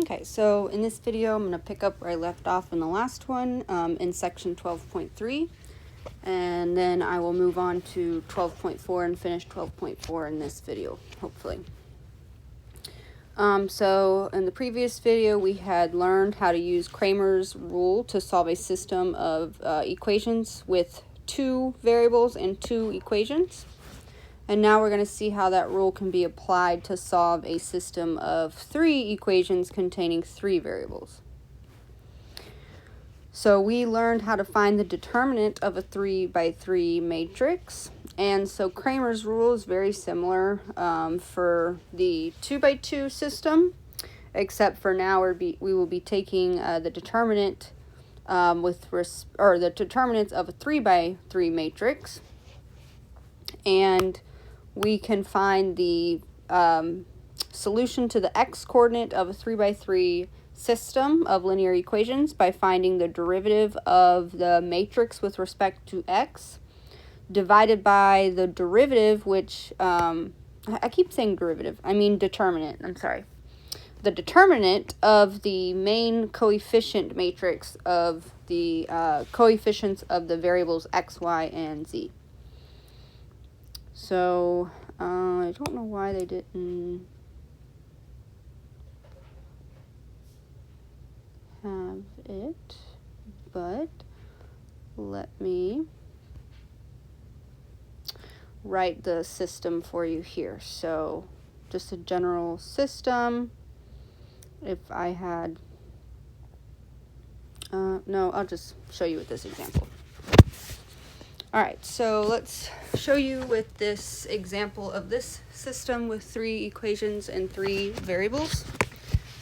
Okay, so in this video, I'm going to pick up where I left off in the last one, in section 12.3, and then I will move on to 12.4 and finish 12.4 in this video, hopefully. So in the previous video, we had learned how to use Cramer's rule to solve a system of equations with 2 variables and 2 equations. And now we're going to see how that rule can be applied to solve a system of 3 equations containing 3 variables. So we learned how to find the determinant of a 3 by 3 matrix. And so Cramer's rule is very similar for the 2 by 2 system, except for now we will be taking the determinant the determinants of a 3 by 3 matrix, and we can find the solution to the x-coordinate of a 3 by 3 system of linear equations by finding the derivative of the matrix with respect to x divided by the derivative, which I keep saying derivative, I mean determinant, I'm sorry. The determinant of the main coefficient matrix of the coefficients of the variables x, y, and z. So, I don't know why they didn't have it, but let me write the system for you here. So, just a general system. If I had, no, I'll just show you with this example. Alright, so let's show you with this example of this system with 3 equations and 3 variables.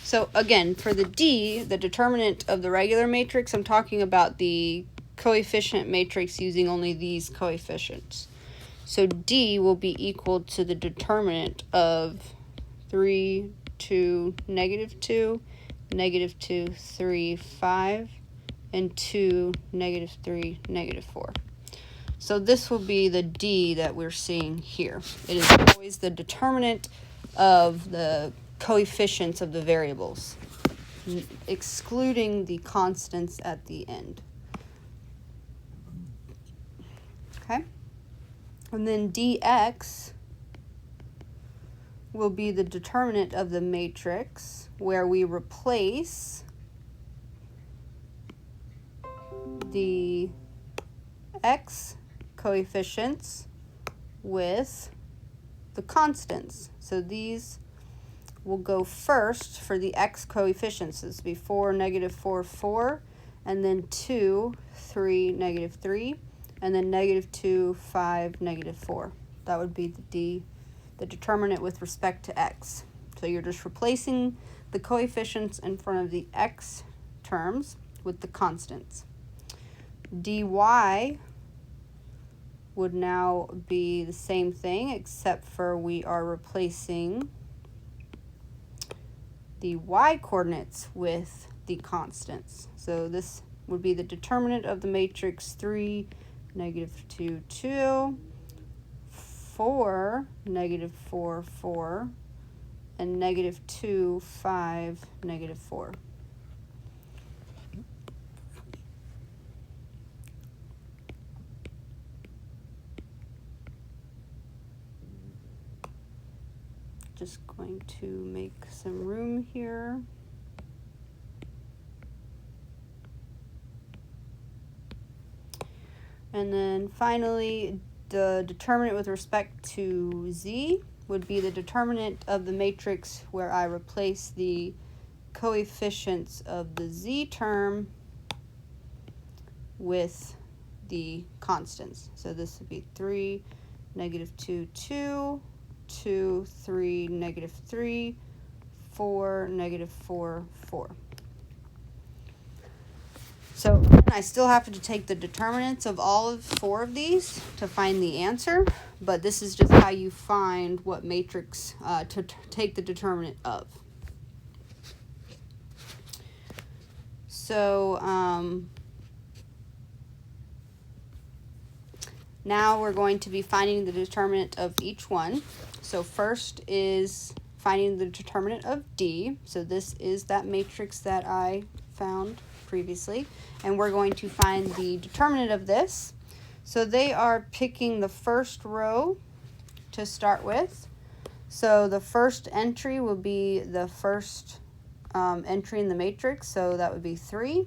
So again, for the D, the determinant of the regular matrix, I'm talking about the coefficient matrix using only these coefficients. So D will be equal to the determinant of 3, 2, -2, -2, 3, 5, and 2, -3, -4. So this will be the D that we're seeing here. It is always the determinant of the coefficients of the variables, excluding the constants at the end. Okay? And then dx will be the determinant of the matrix, where we replace the x coefficients with the constants. So these will go first for the x coefficients. This will be 4, -4, 4, and then 2, 3, -3, and then -2, 5, -4. That would be the D, the determinant with respect to x. So you're just replacing the coefficients in front of the x terms with the constants. dy would now be the same thing, except for we are replacing the y coordinates with the constants. So this would be the determinant of the matrix 3, -2, 2, 4, -4, 4, and -2, 5, -4. Just going to make some room here. And then finally, the determinant with respect to z would be the determinant of the matrix where I replace the coefficients of the z term with the constants. So this would be 3, -2, 2, 2, 3, -3, 4, -4, 4. So I still have to take the determinants of all 4 of these to find the answer, but this is just how you find what matrix to take the determinant of. So now we're going to be finding the determinant of each one. So first finding the determinant of D. So this is that matrix that I found previously. And we're going to find the determinant of this. So they are picking the first row to start with. So the first entry will be the first entry in the matrix. So that would be 3.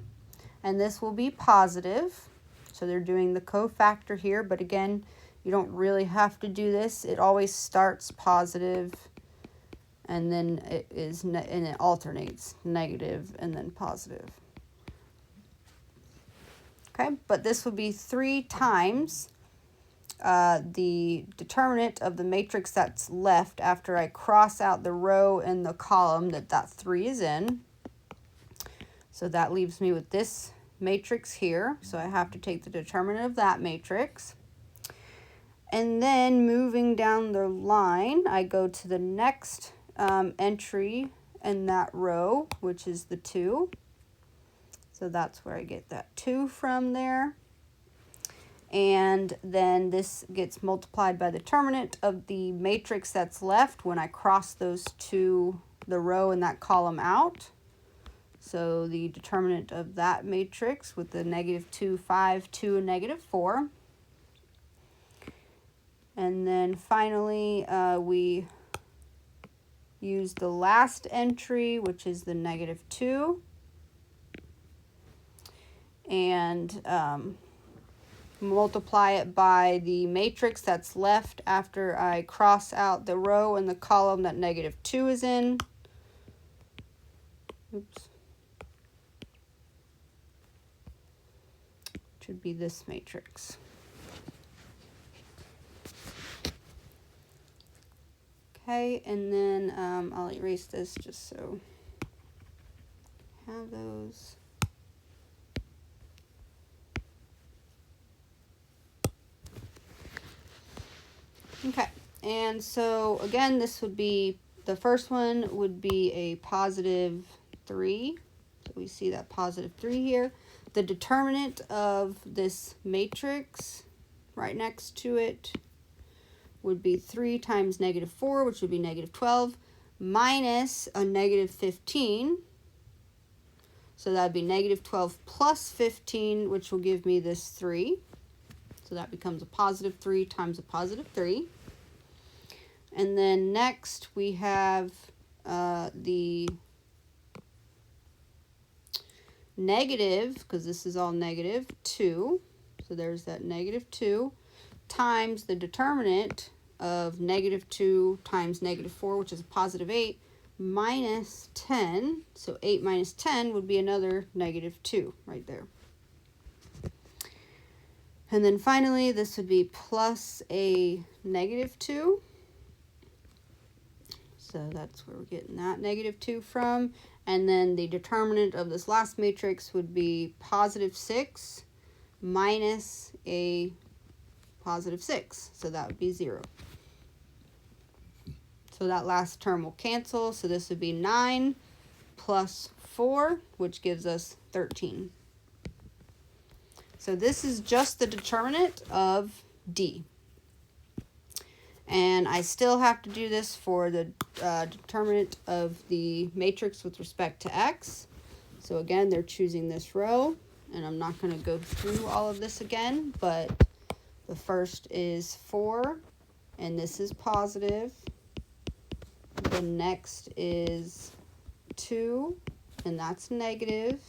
And this will be positive. So they're doing the cofactor here. But again, you don't really have to do this. It always starts positive, and then and it alternates negative and then positive. Okay, but this would be 3 times the determinant of the matrix that's left after I cross out the row and the column that 3 is in. So that leaves me with this matrix here. So I have to take the determinant of that matrix. And then moving down the line, I go to the next entry in that row, which is the 2. So that's where I get that 2 from there. And then this gets multiplied by the determinant of the matrix that's left when I cross those two, the row and that column out. So the determinant of that matrix with the -2, 5, 2, and -4. And then finally, we use the last entry, which is the -2. And multiply it by the matrix that's left after I cross out the row and the column that -2 is in. Oops. Should be this matrix. Okay, and then I'll erase this just so I have those. Okay, and so again, this would be, the first one would be a +3. So we see that +3 here. The determinant of this matrix right next to it would be 3 times -4, which would be -12, minus a -15. So that would be -12 plus 15, which will give me this 3. So that becomes a +3 times a +3. And then next we have the negative, because this is all -2. So there's that -2 times the determinant of -2 times -4, which is a +8, minus 10. So 8 minus 10 would be another -2 right there. And then finally, this would be plus a -2. So that's where we're getting that -2 from. And then the determinant of this last matrix would be +6 minus a +6. So that would be 0. So that last term will cancel. So this would be 9 plus 4, which gives us 13. So this is just the determinant of D. And I still have to do this for the determinant of the matrix with respect to X. So again, they're choosing this row, and I'm not going to go through all of this again, but the first is 4, and this is positive. The next is 2, and that's negative.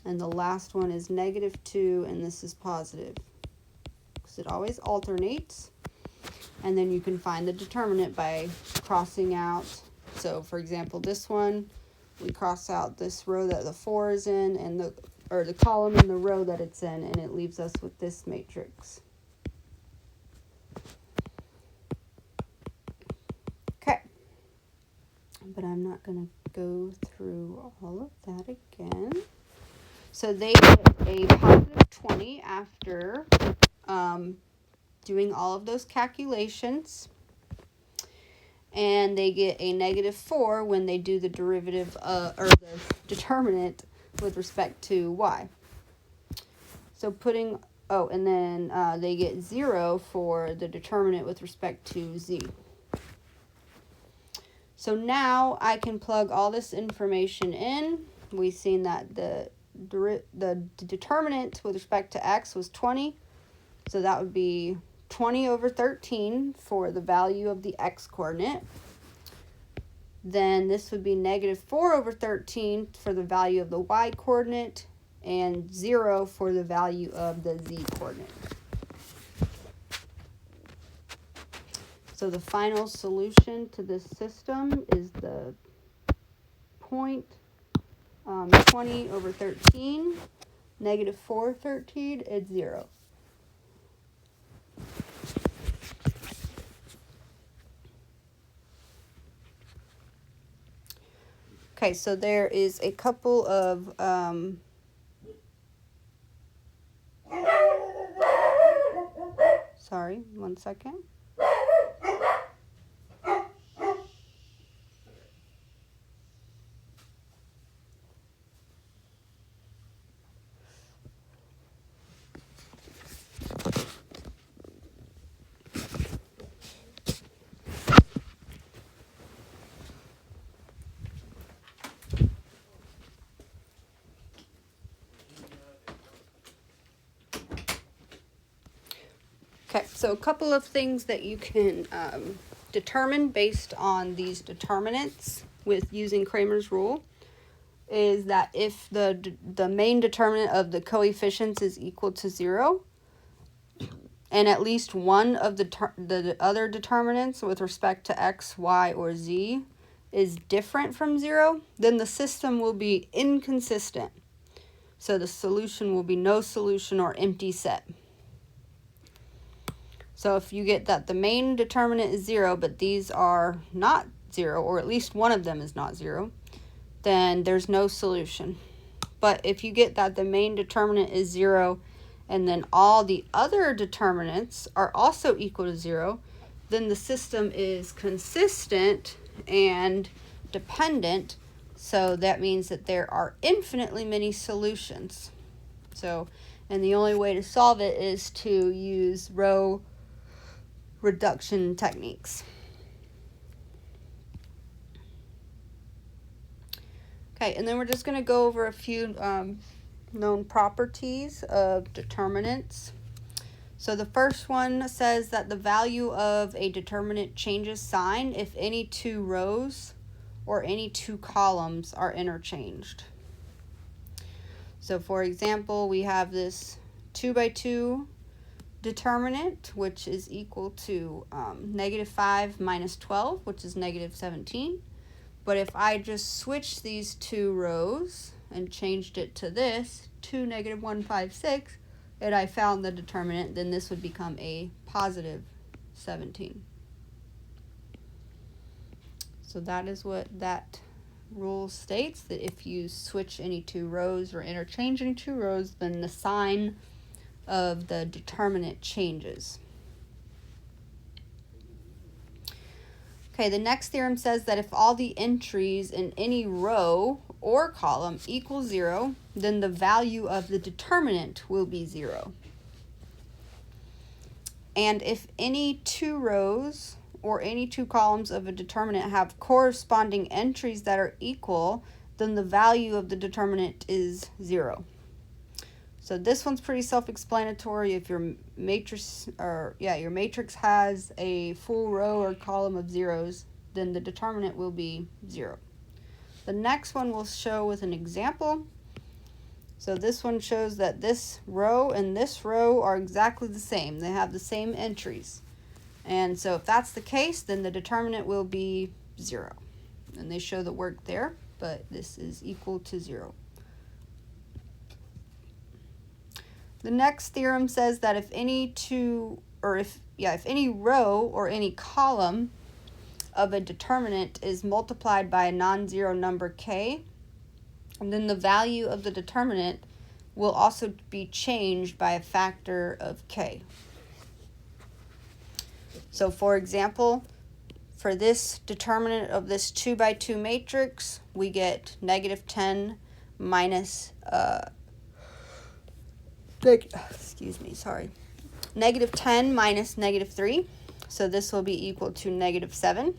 And the last one is -2, and this is positive. Because it always alternates. And then you can find the determinant by crossing out. So for example, this one, we cross out this row that the 4 is in, and the column in the row that it's in, and it leaves us with this matrix. Okay. But I'm not going to go through all of that again. So they get a +20 after doing all of those calculations. And they get a -4 when they do the derivative or the determinant with respect to y. So putting, and then they get 0 for the determinant with respect to z. So now I can plug all this information in. We've seen that the determinant with respect to x was 20. So that would be 20 over 13 for the value of the x coordinate. Then this would be negative 4 over 13 for the value of the y coordinate, and 0 for the value of the z coordinate. So the final solution to this system is the point 20 over 13, negative 4 13, and 0. Okay, so there is a couple of sorry, 1 second. Okay, so a couple of things that you can determine based on these determinants with using Cramer's rule is that if the main determinant of the coefficients is equal to 0, and at least one of the other determinants with respect to x, y, or z is different from 0, then the system will be inconsistent. So the solution will be no solution or empty set. So if you get that the main determinant is 0, but these are not 0, or at least one of them is not 0, then there's no solution. But if you get that the main determinant is 0, and then all the other determinants are also equal to 0, then the system is consistent and dependent. So that means that there are infinitely many solutions. So, and the only way to solve it is to use row reduction techniques. Okay, and then we're just going to go over a few known properties of determinants. So the first one says that the value of a determinant changes sign if any two rows or any two columns are interchanged. So for example, we have this 2 by 2 determinant, which is equal to negative 5 minus 12, which is negative 17. But if I just switch these two rows and changed it to this, 2, negative 1, 5, 6, and I found the determinant, then this would become a positive 17. So that is what that rule states, that if you switch any two rows or interchange any two rows, then the sign of the determinant changes. Okay, the next theorem says that if all the entries in any row or column equal 0, then the value of the determinant will be 0. And if any two rows or any two columns of a determinant have corresponding entries that are equal, then the value of the determinant is 0. So this one's pretty self-explanatory. If your matrix has a full row or column of zeros, then the determinant will be 0. The next one we'll show with an example. So this one shows that this row and this row are exactly the same. They have the same entries. And so if that's the case, then the determinant will be 0. And they show the work there, but this is equal to 0. The next theorem says that if any row or any column of a determinant is multiplied by a non-zero number k, and then the value of the determinant will also be changed by a factor of k. So for example, for this determinant of this 2 by 2 matrix, we get negative 10 minus negative 10 minus negative 3. So this will be equal to negative 7.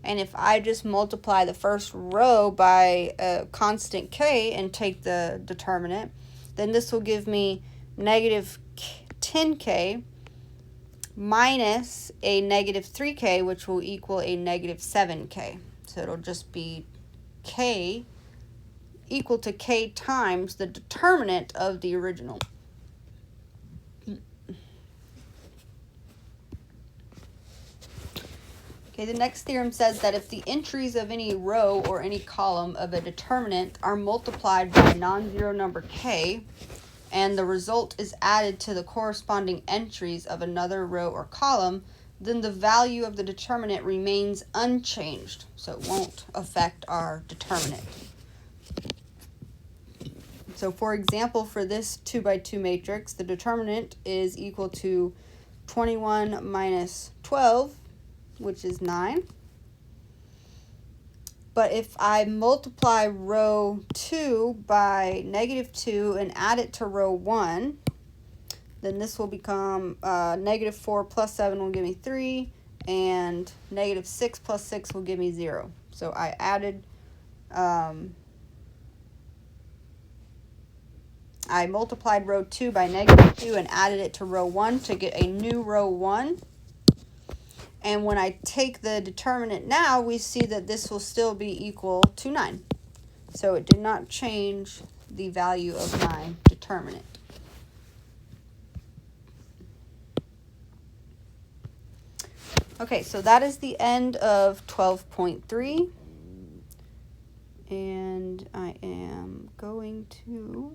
And if I just multiply the first row by a constant k and take the determinant, then this will give me negative 10k minus a negative 3k, which will equal a negative 7k. So it'll just be k equal to k times the determinant of the original. Okay, the next theorem says that if the entries of any row or any column of a determinant are multiplied by a non-zero number k, and the result is added to the corresponding entries of another row or column, then the value of the determinant remains unchanged, so it won't affect our determinant. So for example, for this 2 by 2 matrix, the determinant is equal to 21 minus 12, which is 9. But if I multiply row 2 by negative 2 and add it to row 1, then this will become negative 4 plus 7 will give me 3, and negative 6 plus 6 will give me 0. So I added, I multiplied row 2 by negative 2 and added it to row 1 to get a new row 1. And when I take the determinant now, we see that this will still be equal to 9. So it did not change the value of my determinant. Okay, so that is the end of 12.3. And I am going to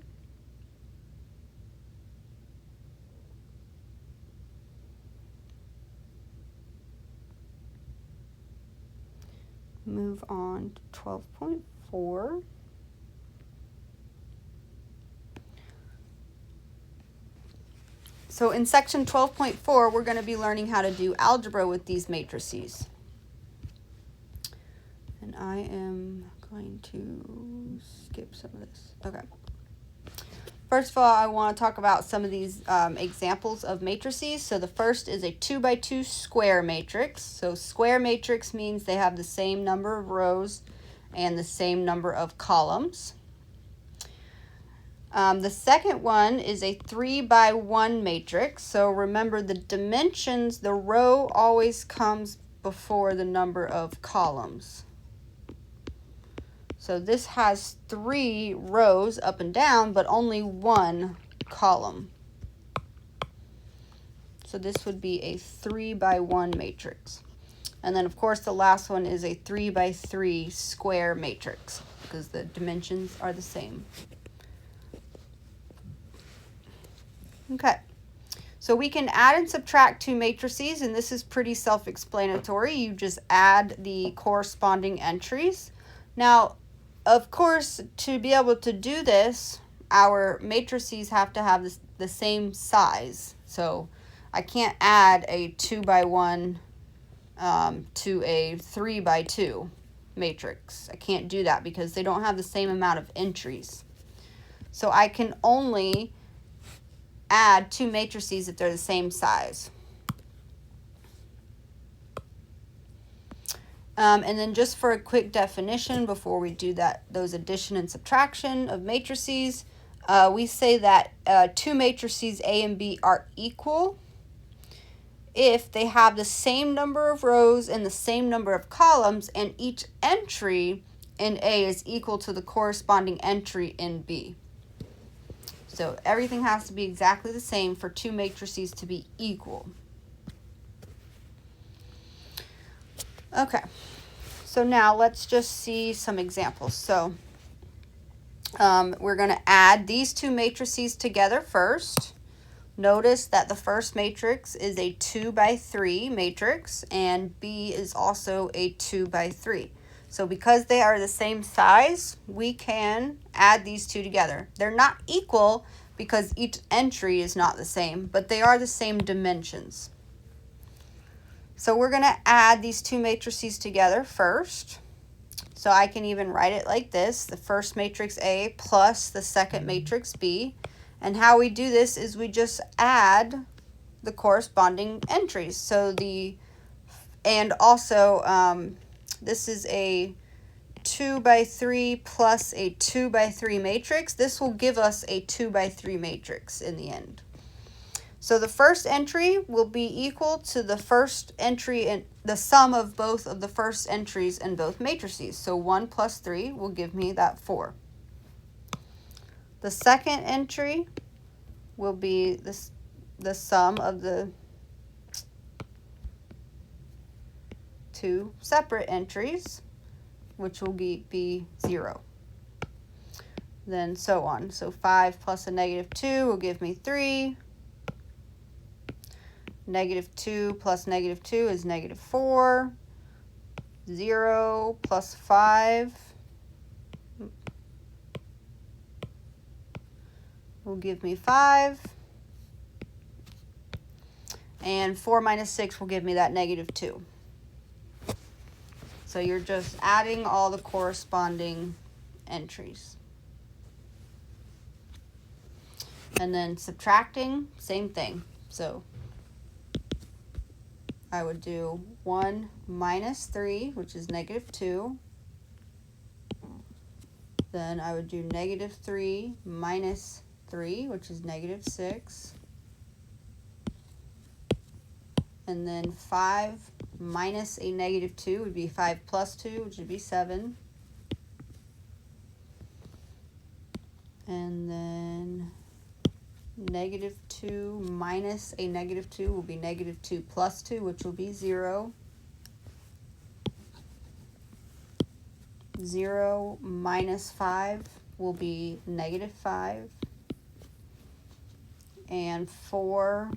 move on to 12.4. So in section 12.4, we're going to be learning how to do algebra with these matrices. And I am going to skip some of this. Okay. First of all, I want to talk about some of these examples of matrices. So the first is a 2 by 2 square matrix. So square matrix means they have the same number of rows and the same number of columns. The second one is a 3 by 1 matrix. So remember the dimensions, the row always comes before the number of columns. So this has 3 rows up and down, but only 1 column. So this would be a 3 by 1 matrix. And then, of course, the last one is a 3 by 3 square matrix because the dimensions are the same. Okay, so we can add and subtract 2 matrices, and this is pretty self-explanatory. You just add the corresponding entries. Now, of course, to be able to do this, our matrices have to have the same size. So I can't add a 2 by 1 to a 3 by 2 matrix. I can't do that because they don't have the same amount of entries. So I can only add 2 matrices if they're the same size. And then just for a quick definition before we do those addition and subtraction of matrices, we say that 2 matrices A and B are equal if they have the same number of rows and the same number of columns, and each entry in A is equal to the corresponding entry in B. So everything has to be exactly the same for 2 matrices to be equal. Okay, so now let's just see some examples. So we're going to add these 2 matrices together first. Notice that the first matrix is a 2 by 3 matrix, and B is also a 2 by 3. So because they are the same size, we can add these 2 together. They're not equal because each entry is not the same, but they are the same dimensions. So we're going to add these 2 matrices together first. So I can even write it like this: the first matrix A plus the second matrix B. And how we do this is we just add the corresponding entries. So and also this is a 2 by 3 plus a 2 by 3 matrix. This will give us a 2 by 3 matrix in the end. So the first entry will be equal to the first entry in the sum of both of the first entries in both matrices. So 1 plus 3 will give me that 4. The second entry will be the sum of the two separate entries, which will be 0. Then so on. So 5 plus a negative 2 will give me 3. Negative 2 plus negative 2 is negative 4. 0 plus 5 will give me 5. And 4 minus 6 will give me that negative 2. So you're just adding all the corresponding entries. And then subtracting, same thing. So I would do 1 minus 3, which is negative 2. Then I would do negative 3 minus 3, which is negative 6. And then 5 minus a negative 2 would be 5 plus 2, which would be 7. And then negative 2 minus a negative 2 will be negative 2 plus 2, which will be 0. 0 minus 5 will be negative 5. And 4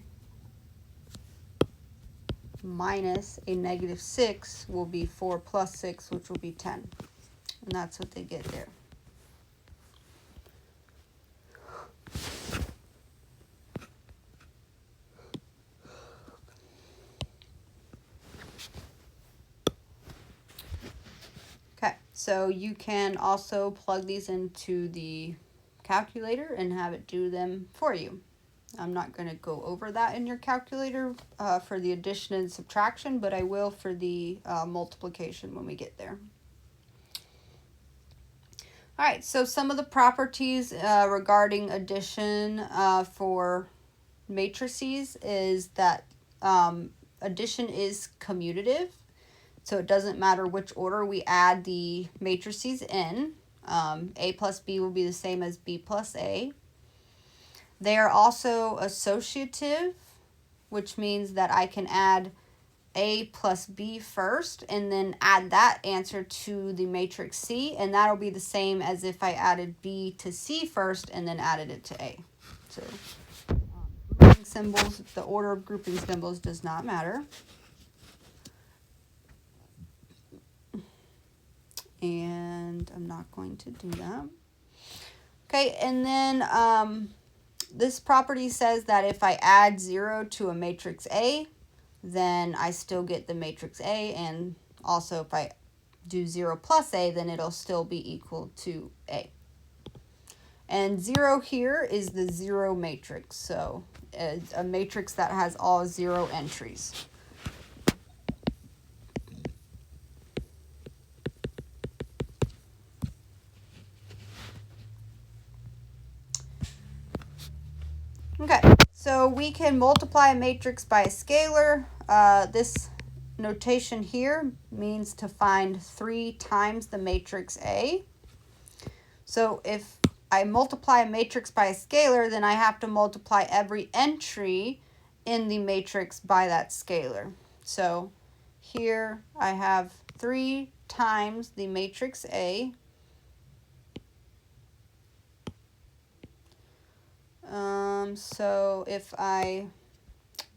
minus a negative 6 will be 4 plus 6, which will be 10. And that's what they get there. Okay, so you can also plug these into the calculator and have it do them for you. I'm not going to go over that in your calculator for the addition and subtraction, but I will for the multiplication when we get there. All right, so some of the properties regarding addition for matrices is that addition is commutative. So it doesn't matter which order we add the matrices in. A plus B will be the same as B plus A. They are also associative, which means that I can add A plus B first and then add that answer to the matrix C, and that'll be the same as if I added B to C first and then added it to A. So grouping symbols, the order of grouping symbols does not matter. And I'm not going to do that. Okay, and then this property says that if I add 0 to a matrix A, then I still get the matrix A, and also if I do 0 plus A, then it'll still be equal to A. And 0 here is the 0 matrix, so it's a matrix that has all 0 entries. Okay, so we can multiply a matrix by a scalar. This notation here means to find 3 times the matrix A. So if I multiply a matrix by a scalar, then I have to multiply every entry in the matrix by that scalar. So here I have 3 times the matrix A. So if I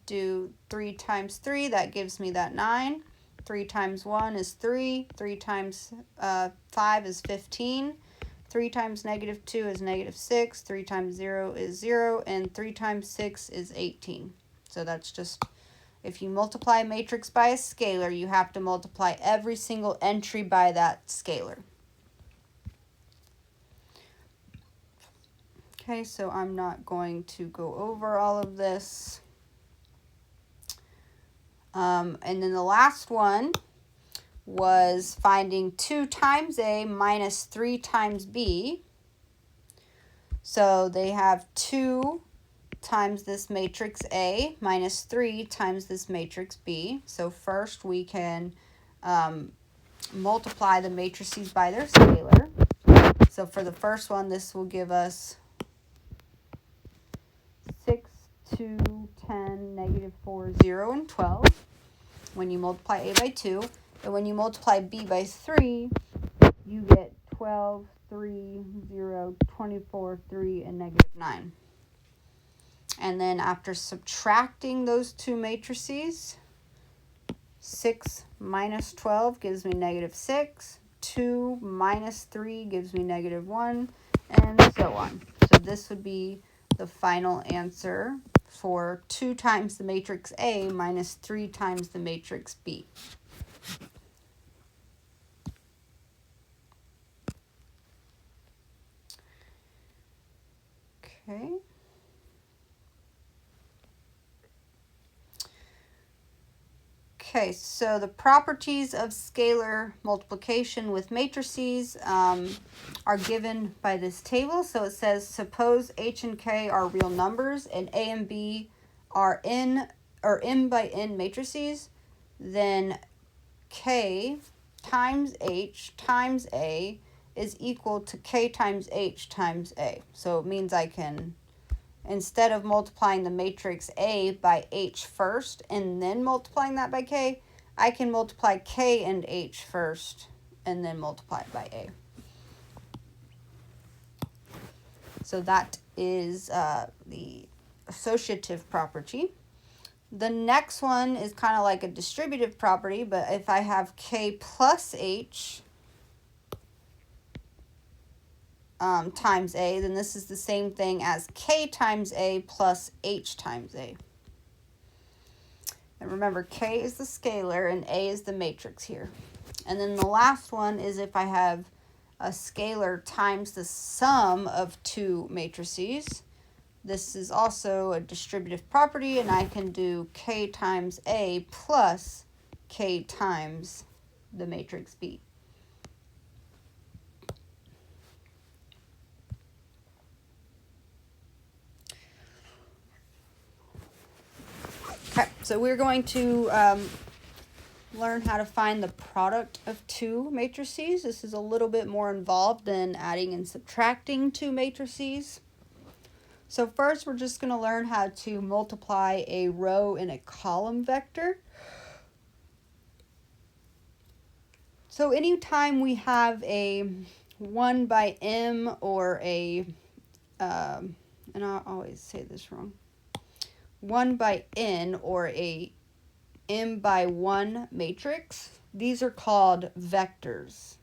do 3 times 3, that gives me that 9. 3 times 1 is 3. 3 times 5 is 15. 3 times negative 2 is negative 6. 3 times 0 is 0. And 3 times 6 is 18. So that's just, if you multiply a matrix by a scalar, you have to multiply every single entry by that scalar. Okay, so I'm not going to go over all of this. And then the last one was finding 2 times A minus 3 times B. So they have 2 times this matrix A minus 3 times this matrix B. So first we can multiply the matrices by their scalar. So for the first one, this will give us 6, 2, 10, negative 4, 0, and 12 when you multiply A by 2. And when you multiply B by 3, you get 12, 3, 0, 24, 3, and negative 9. And then after subtracting those two matrices, 6 minus 12 gives me negative 6. 2 minus 3 gives me negative 1, and so on. So this would be the final answer for 2 times the matrix A minus 3 times the matrix B. Okay. Okay, so the properties of scalar multiplication with matrices are given by this table. So it says, suppose H and K are real numbers and A and B are m by n matrices, then K times H times A is equal to K times H times A. So it means I can, instead of multiplying the matrix A by H first and then multiplying that by K, I can multiply K and H first and then multiply it by A. So that is the associative property. The next one is kind of like a distributive property, but if I have K plus H times A, then this is the same thing as K times A plus H times A. And remember, K is the scalar and A is the matrix here. And then the last one is if I have a scalar times the sum of two matrices. This is also a distributive property, and I can do K times A plus K times the matrix B. Okay, so we're going to learn how to find the product of two matrices. This is a little bit more involved than adding and subtracting two matrices. So first, we're just going to learn how to multiply a row and a column vector. So anytime we have a 1 by m or a, and I always say this wrong, 1 by n or a m by 1 matrix, these are called vectors.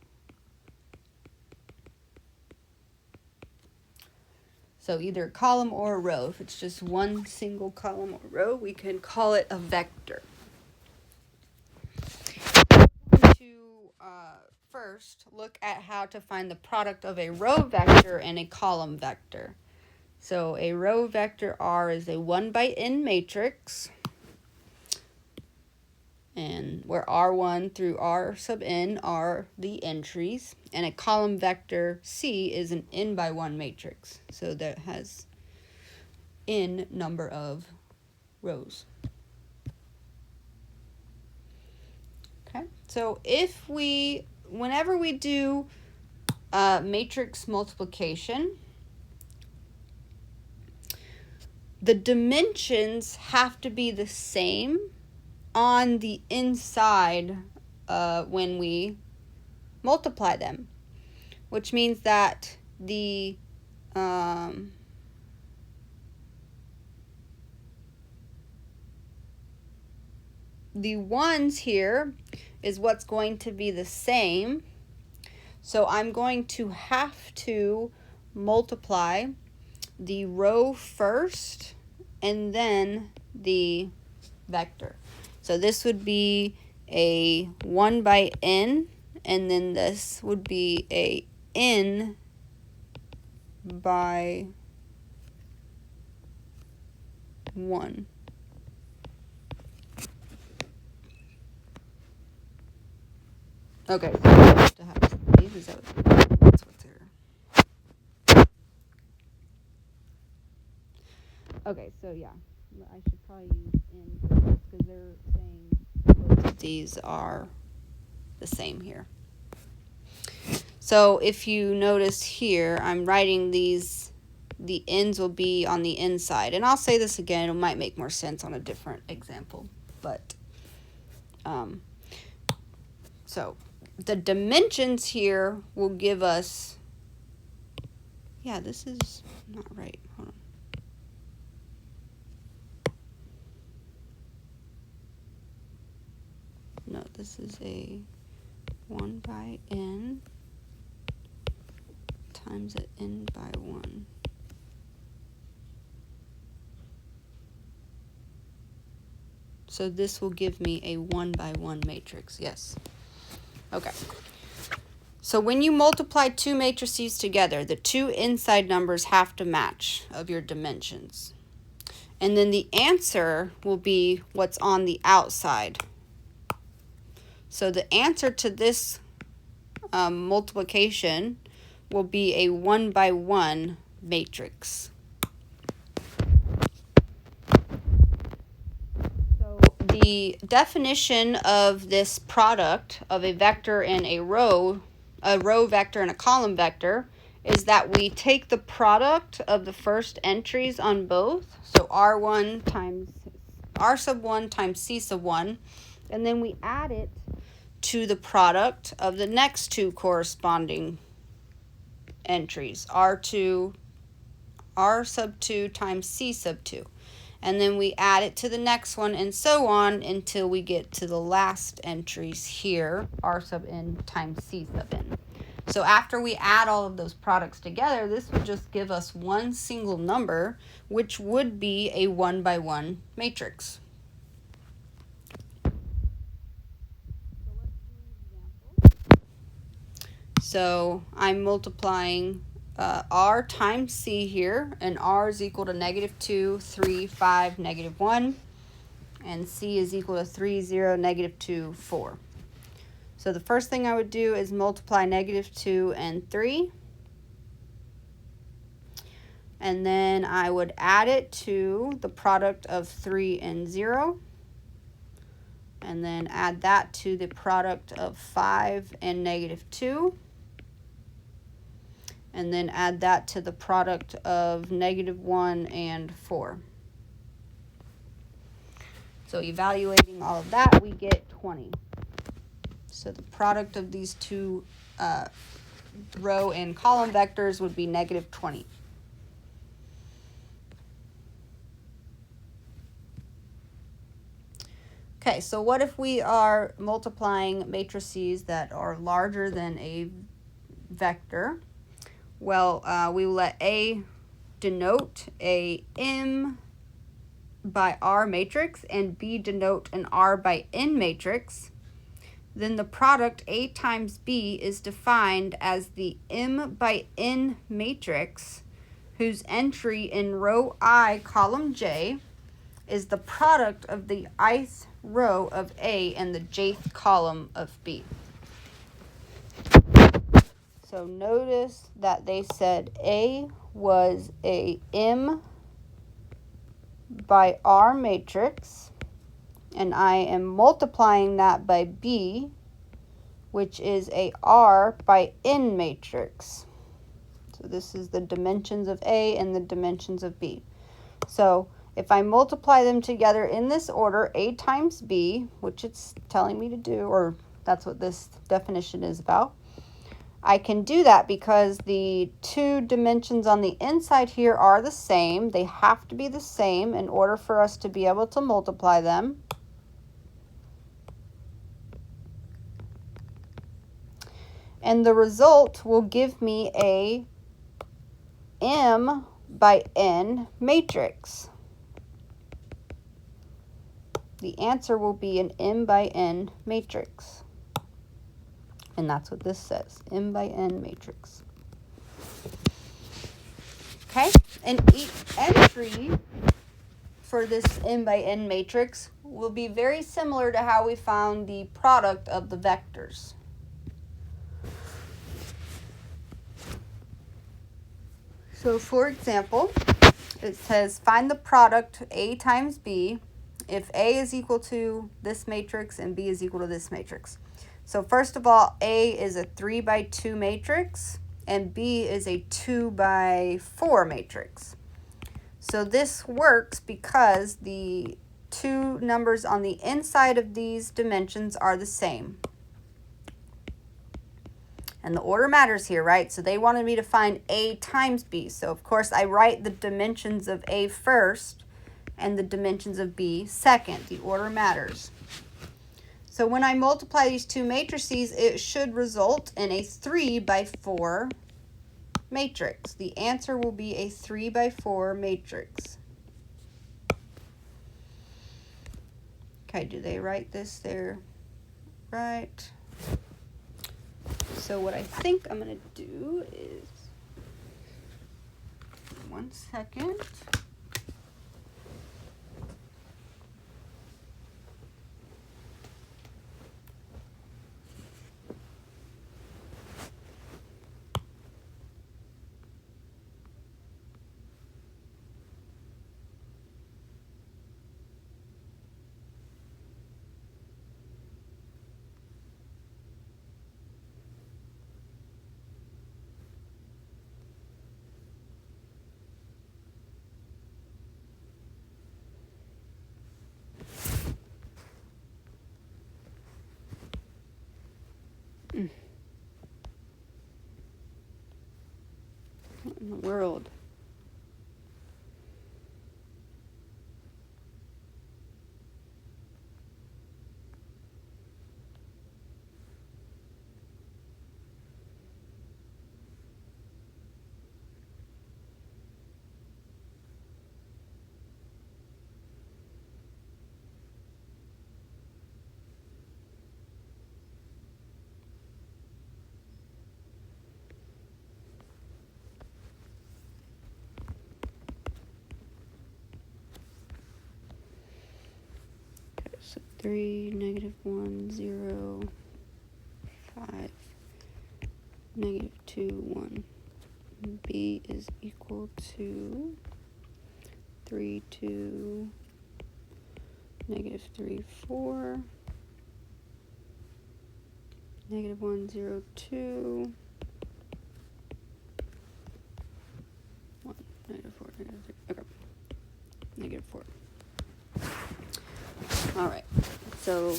So either a column or a row. If it's just one single column or row, we can call it a vector. We're going to first look at how to find the product of a row vector and a column vector. So a row vector R is a 1 by n matrix, and where R1 through R sub n are the entries, and a column vector C is an n by 1 matrix, so that has n number of rows. Okay, so whenever we do matrix multiplication, the dimensions have to be the same on the inside when we multiply them, which means that the ones here is what's going to be the same. So I'm going to have to multiply the row first and then the vector. So this would be a 1 by n, and then this would be a n by 1. Okay, so I have to have these. Is that that's what's here? Okay, so yeah, I should probably use in for this because they're saying both of these are the same here. So if you notice here, I'm writing these, the ends will be on the inside. And I'll say this again, it might make more sense on a different example. But, so the dimensions here will give us, yeah, this is not right. Hold on. No, this is a 1 by n times an n by 1. So this will give me a 1 by 1 matrix, yes. Okay. So when you multiply two matrices together, the two inside numbers have to match of your dimensions. And then the answer will be what's on the outside. So the answer to this multiplication will be a 1 by 1 matrix. So the definition of this product of a vector and a row vector and a column vector, is that we take the product of the first entries on both, so R1 times R sub 1 times C sub 1, and then we add it to the product of the next two corresponding entries, R2, R sub 2 times C sub 2. And then we add it to the next one and so on until we get to the last entries here, R sub n times C sub n. So after we add all of those products together, this would just give us one single number, which would be a 1 by 1 matrix. So I'm multiplying R times C here, and R is equal to -2, 3, 5, -1, and C is equal to 3, 0, -2, 4. So the first thing I would do is multiply -2 and 3, and then I would add it to the product of 3 and 0, and then add that to the product of 5 and -2, and then add that to the product of -1 and 4. So evaluating all of that, we get 20. So the product of these two row and column vectors would be -20. Okay, so what if we are multiplying matrices that are larger than a vector? Well, we will let A denote a M by R matrix and B denote an R by N matrix. Then the product A times B is defined as the M by N matrix whose entry in row I, column J, is the product of the ith row of A and the jth column of B. So notice that they said A was a M by R matrix, and I am multiplying that by B, which is a R by N matrix. So this is the dimensions of A and the dimensions of B. So if I multiply them together in this order, A times B, which it's telling me to do, or that's what this definition is about, I can do that because the two dimensions on the inside here are the same. They have to be the same in order for us to be able to multiply them. And the result will give me a M by N matrix. The answer will be an M by N matrix. And that's what this says, M by N matrix. Okay, and each entry for this M by N matrix will be very similar to how we found the product of the vectors. So for example, it says find the product A times B if A is equal to this matrix and B is equal to this matrix. So first of all, A is a 3 by 2 matrix and B is a 2 by 4 matrix. So this works because the two numbers on the inside of these dimensions are the same. And the order matters here, right? So they wanted me to find A times B. So of course I write the dimensions of A first and the dimensions of B second. The order matters. So when I multiply these two matrices, it should result in a 3 by 4 matrix. The answer will be a 3 by 4 matrix. Okay, do they write this there? Right. So what I think I'm going to do is, 1 second. What in the world? So 3, -1, 0, 5, -2, 1. B is equal to 3, 2, -3, 4, -1, 0, 2, 1, -4, -3. Okay, -4. All right, so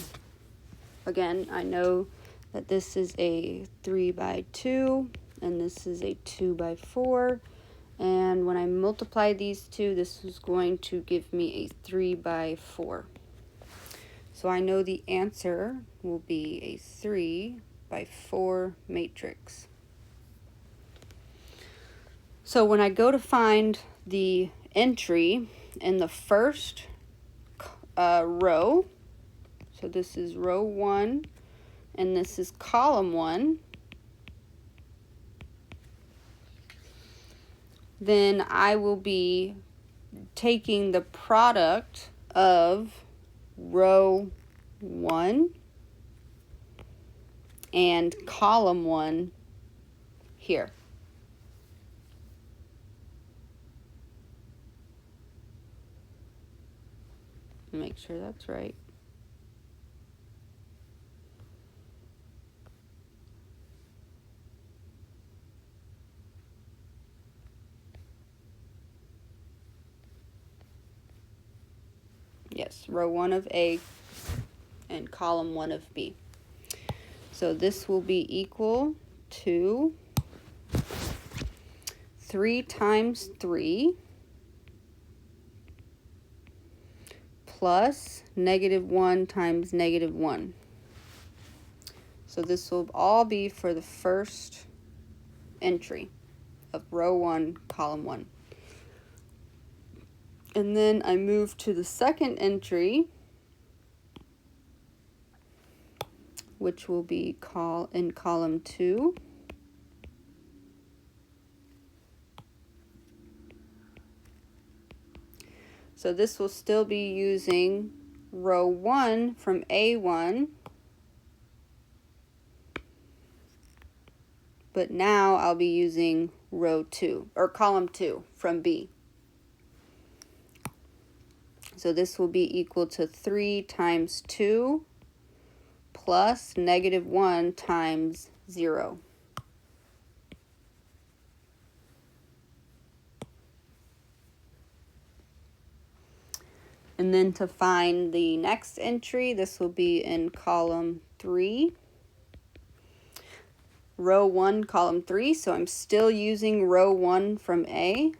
again, I know that this is a 3 by 2 and this is a 2 by 4, and when I multiply these two, this is going to give me a 3 by 4. So I know the answer will be a 3 by 4 matrix. So when I go to find the entry in the first row, so this is row 1 and this is column 1, then I will be taking the product of row 1 and column 1 here. Make sure that's right. Yes, row 1 of A and column 1 of B. So this will be equal to 3 times 3 plus -1 times -1. So this will all be for the first entry of row 1, column 1. And then I move to the second entry, which will be in column 2. So this will still be using row 1 from A1 but now I'll be using row 2 or column 2 from B. So this will be equal to 3 times 2 plus -1 times 0. And then to find the next entry, this will be in column 3. Row 1, column 3, so I'm still using row 1 from A.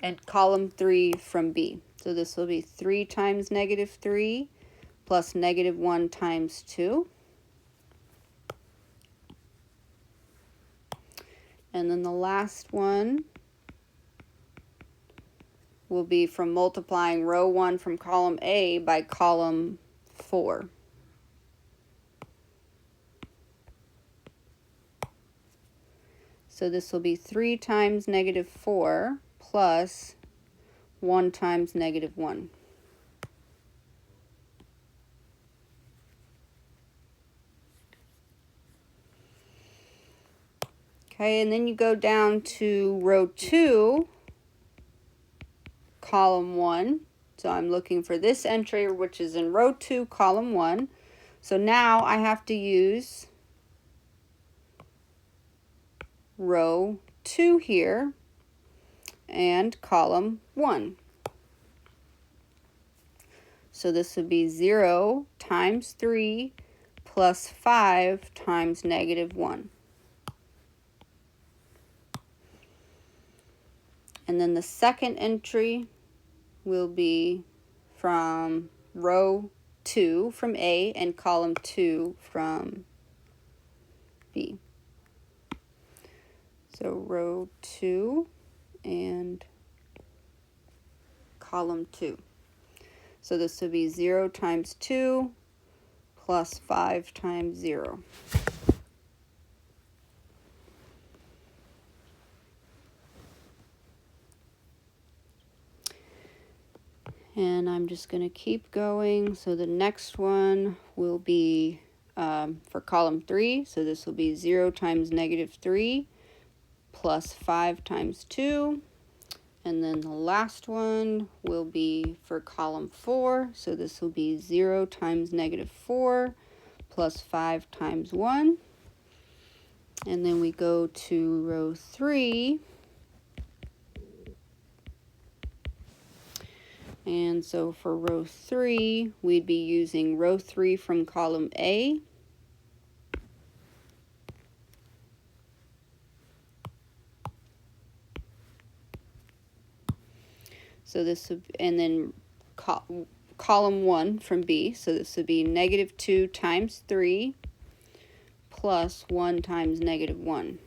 And column 3 from B. So this will be 3 times -3 plus -1 times 2. And then the last one will be from multiplying row 1 from column A by column 4. So this will be 3 times -4 plus 1 times -1. Okay, and then you go down to row 2, column 1. So I'm looking for this entry, which is in row 2, column 1. So now I have to use row 2 here and column 1. So this would be 0 times 3 plus 5 times -1. And then the second entry will be from row 2 from A and column 2 from B. So row 2 and column 2. So this will be 0 times 2 plus 5 times 0. And I'm just going to keep going. So the next one will be for column 3. So this will be 0 times -3 plus 5 times 2. And then the last one will be for column 4. So this will be 0 times -4 plus 5 times 1. And then we go to row 3. And so for row 3, we'd be using row 3 from column A. So this would, and then column 1 from B. So this would be -2 times 3 plus 1 times -1.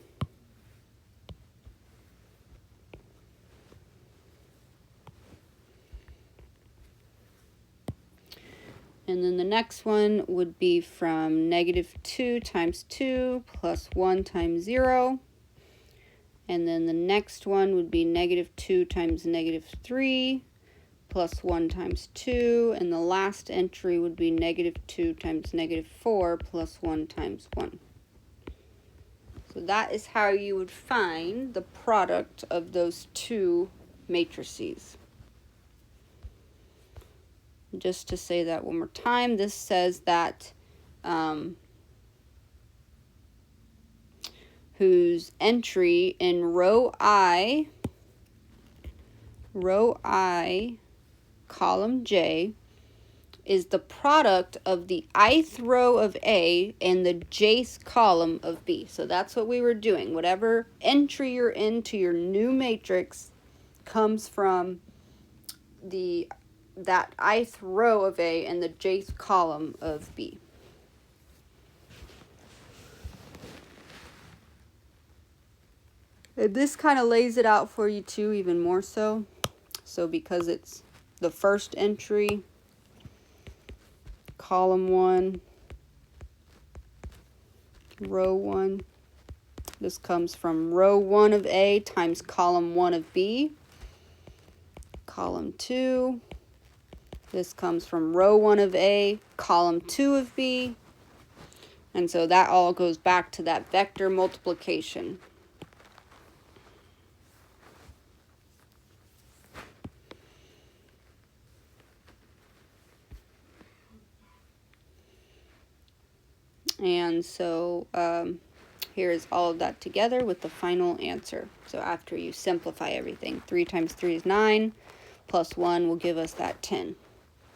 And then the next one would be from -2 times 2 plus 1 times 0. And then the next one would be -2 times -3 plus 1 times 2. And the last entry would be -2 times -4 plus 1 times 1. So that is how you would find the product of those two matrices. Just to say that one more time, this says that whose entry in row I, column J, is the product of the ith row of A and the jth column of B. So that's what we were doing. Whatever entry you're into your new matrix comes from that ith row of A and the jth column of B. And this kind of lays it out for you too, even more so. So because it's the first entry, column 1, row 1. This comes from row 1 of A times column 1 of B. Column 2 This comes from row 1 of A, column 2 of B. And so that all goes back to that vector multiplication. And so here's all of that together with the final answer. So after you simplify everything, 3 times 3 is 9, plus 1 will give us that 10.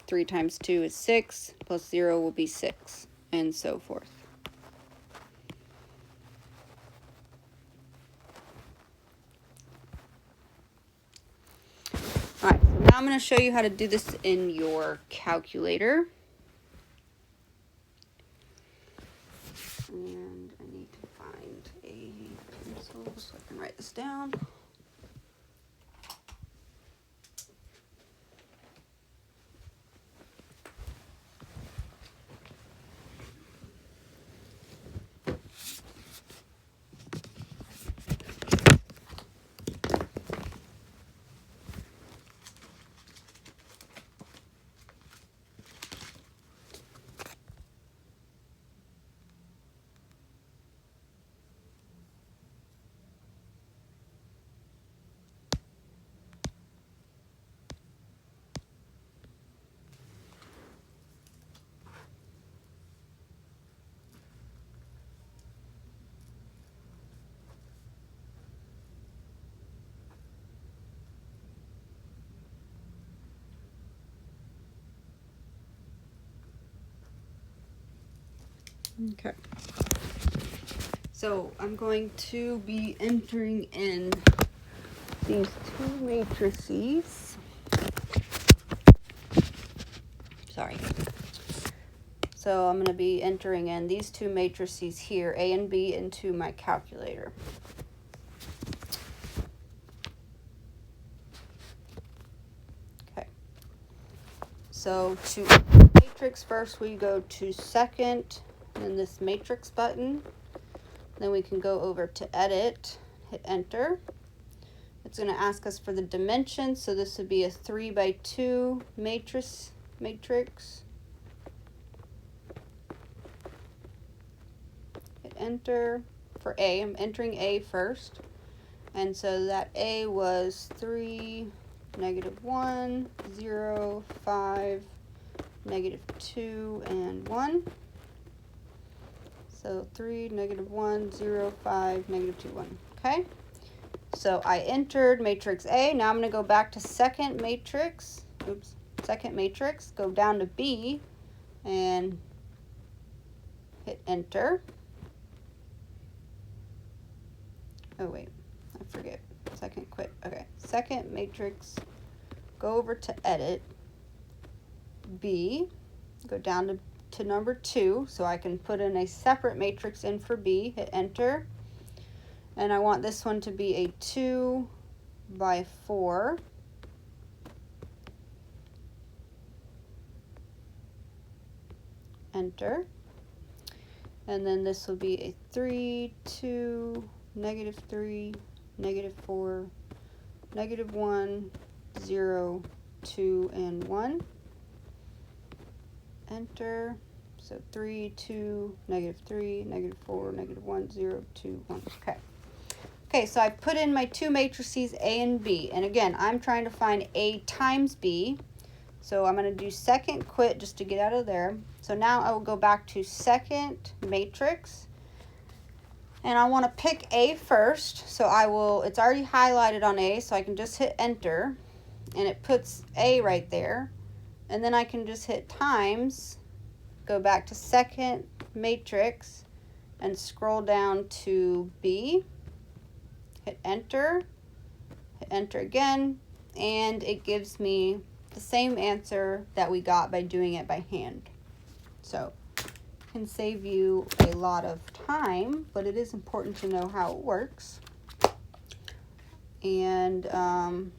3 times 2 is 6, plus 0 will be 6, and so forth. Alright, so now I'm going to show you how to do this in your calculator. And I need to find a pencil so I can write this down. Okay. So I'm going to be entering in these two matrices. Sorry. So I'm going to be entering in these two matrices here, A and B, into my calculator. Okay. So to matrix first, we go to second, and then this matrix button. Then we can go over to edit, hit enter. It's going to ask us for the dimensions, so this would be a 3 by 2 matrix. Hit enter for A. I'm entering A first. And so that A was 3, -1, 0, 5, -2, and 1. So 3, -1, 0, 5, -2, 1. Okay? So I entered matrix A. Now I'm going to go back to second matrix. Second matrix. Go down to B and hit enter. Oh, wait. I forget. Second quit. Okay. Second matrix. Go over to edit. B. Go down to number 2. So I can put in a separate matrix in for B. Hit enter. And I want this one to be a 2 by 4. Enter. And then this will be a 3, 2, -3, -4, -1, 0, 2, and 1. Enter. So 3, 2, -3, -4, -1, 0, 2, 1. Okay. Okay, so I put in my two matrices A and B. And again, I'm trying to find A times B. So I'm going to do second quit just to get out of there. So now I will go back to second matrix. And I want to pick A first. So it's already highlighted on A, so I can just hit enter. And it puts A right there. And then I can just hit times, go back to second matrix, and scroll down to B. Hit enter again, and it gives me the same answer that we got by doing it by hand. So it can save you a lot of time, but it is important to know how it works. And so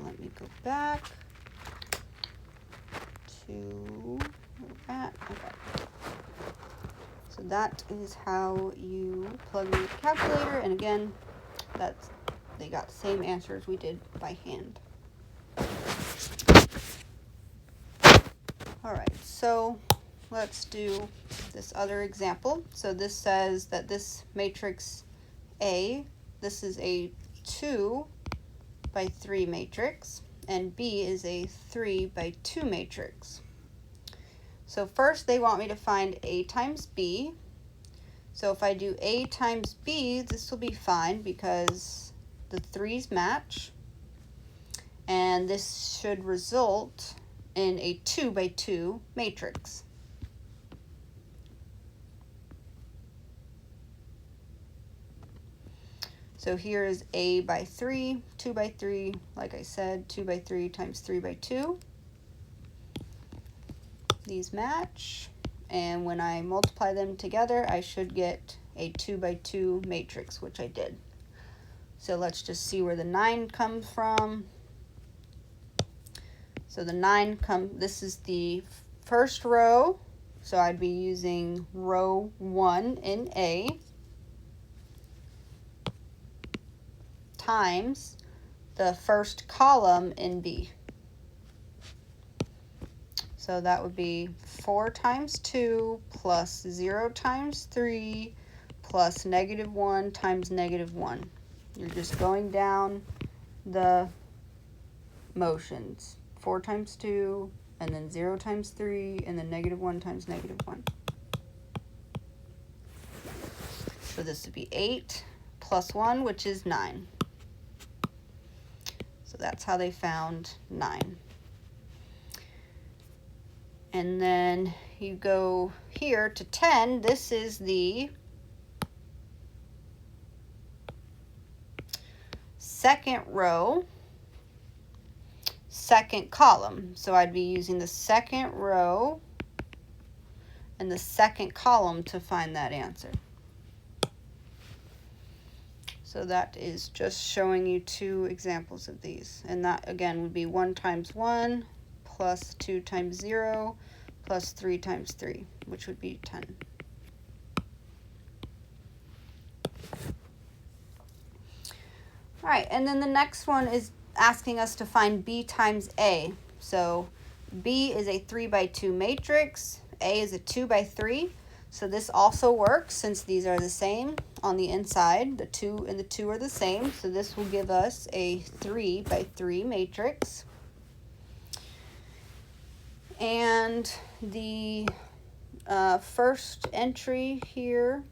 let me go back to where we're at. Okay. So that is how you plug in the calculator, and again, they got the same answers we did by hand. so let's do this other example. So this says that this matrix A, this is a 2 by 3 matrix, and B is a 3 by 2 matrix. So first they want me to find A times B. So if I do A times B, this will be fine because the 3's match. And this should result in a 2 by 2 matrix. So here is A by 3, 2 by 3, like I said, 2 by 3 times 3 by 2. These match, and when I multiply them together, I should get a 2 by 2 matrix, which I did. So let's just see where the 9 comes from. So the 9 this is the first row, so I'd be using row 1 in A times the first column in B. So that would be 4 times 2 plus 0 times 3 plus -1 times -1. You're just going down the motions. 4 times 2, and then 0 times 3, and then -1 times -1. So this would be 8 plus 1, which is 9. So that's how they found 9. And then you go here to 10. This is the second row, second column. So I'd be using the second row and the second column to find that answer. So that is just showing you 2 examples of these. And that again would be 1 times 1 plus 2 times 0 plus 3 times 3, which would be 10. All right, and then the next one is asking us to find B times A. So B is a 3 by 2 matrix, A is a 2 by 3. So this also works since these are the same on the inside. The 2 and the 2 are the same. So this will give us a 3 by 3 matrix. And the first entry here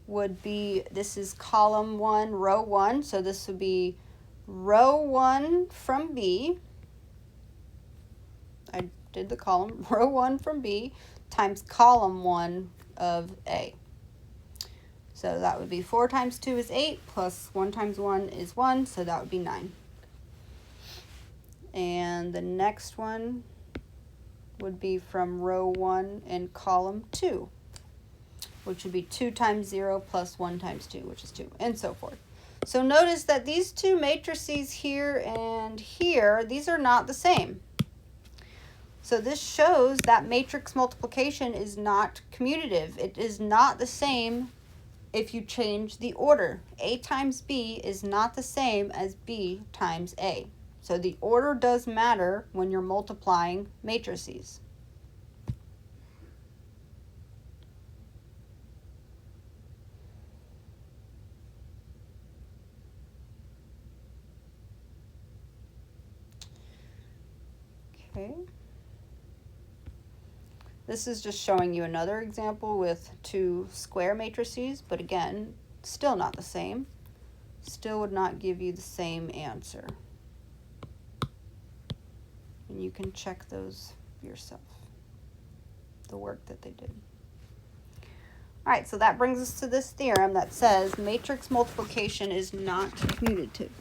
would be, this is column 1, row 1. So this would be row 1 from B. I did the column, row 1 from B times column 1 of A. So that would be 4 times 2 is 8 plus 1 times 1 is 1. So that would be 9. And the next one would be from row 1 in column 2, which would be 2 times 0 plus 1 times 2, which is 2, and so forth. So notice that these 2 matrices here and here, these are not the same. So this shows that matrix multiplication is not commutative. It is not the same if you change the order. A times B is not the same as B times A. So the order does matter when you're multiplying matrices. Okay. This is just showing you another example with 2 square matrices, but again, still not the same. Still would not give you the same answer. And you can check those yourself, the work that they did. All right, so that brings us to this theorem that says matrix multiplication is not commutative.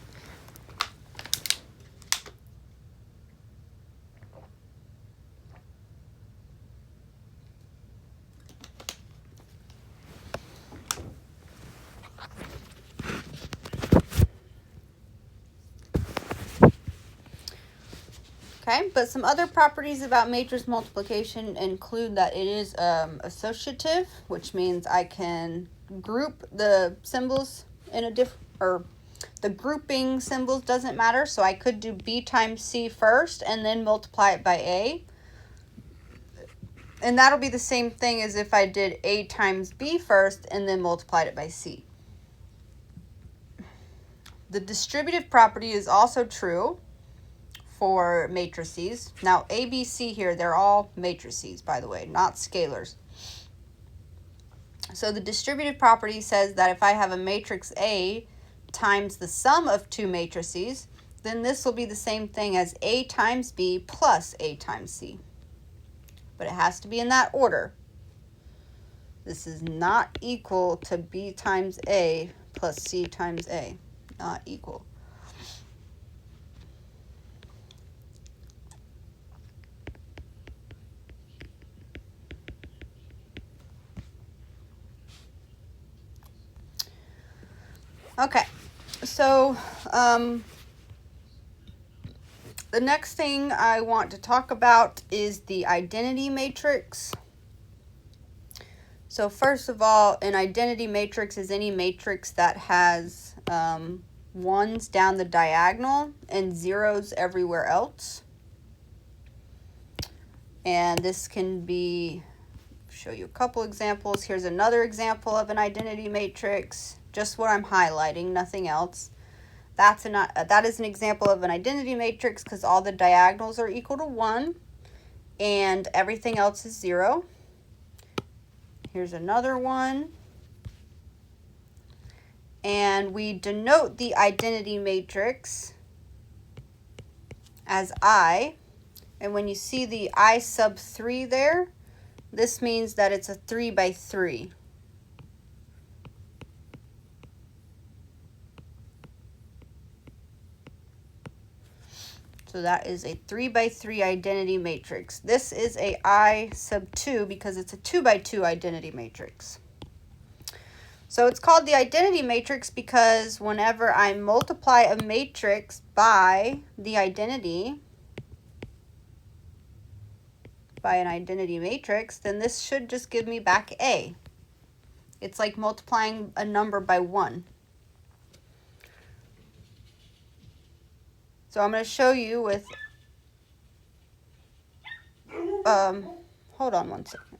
Okay, but some other properties about matrix multiplication include that it is associative, which means I can group the symbols in a the grouping symbols doesn't matter. So I could do B times C first and then multiply it by A. And that'll be the same thing as if I did A times B first and then multiplied it by C. The distributive property is also true for matrices. Now, A, B, C here, they're all matrices, by the way, not scalars. So the distributive property says that if I have a matrix A times the sum of two matrices, then this will be the same thing as A times B plus A times C. But it has to be in that order. This is not equal to B times A plus C times A. Not equal. Okay, so the next thing I want to talk about is the identity matrix. So first of all, an identity matrix is any matrix that has ones down the diagonal and zeros everywhere else. And this can be, show you a couple examples. Here's another example of an identity matrix, just what I'm highlighting, nothing else. That is an example of an identity matrix because all the diagonals are equal to 1 and everything else is 0. Here's another one. And we denote the identity matrix as I. And when you see the I sub 3 there, this means that it's a 3 by 3. So that is a 3 by 3 identity matrix. This is a I sub 2 because it's a 2 by 2 identity matrix. So it's called the identity matrix because whenever I multiply a matrix by the identity, by an identity matrix, then this should just give me back A. It's like multiplying a number by 1. So I'm going to show you with, hold on one second.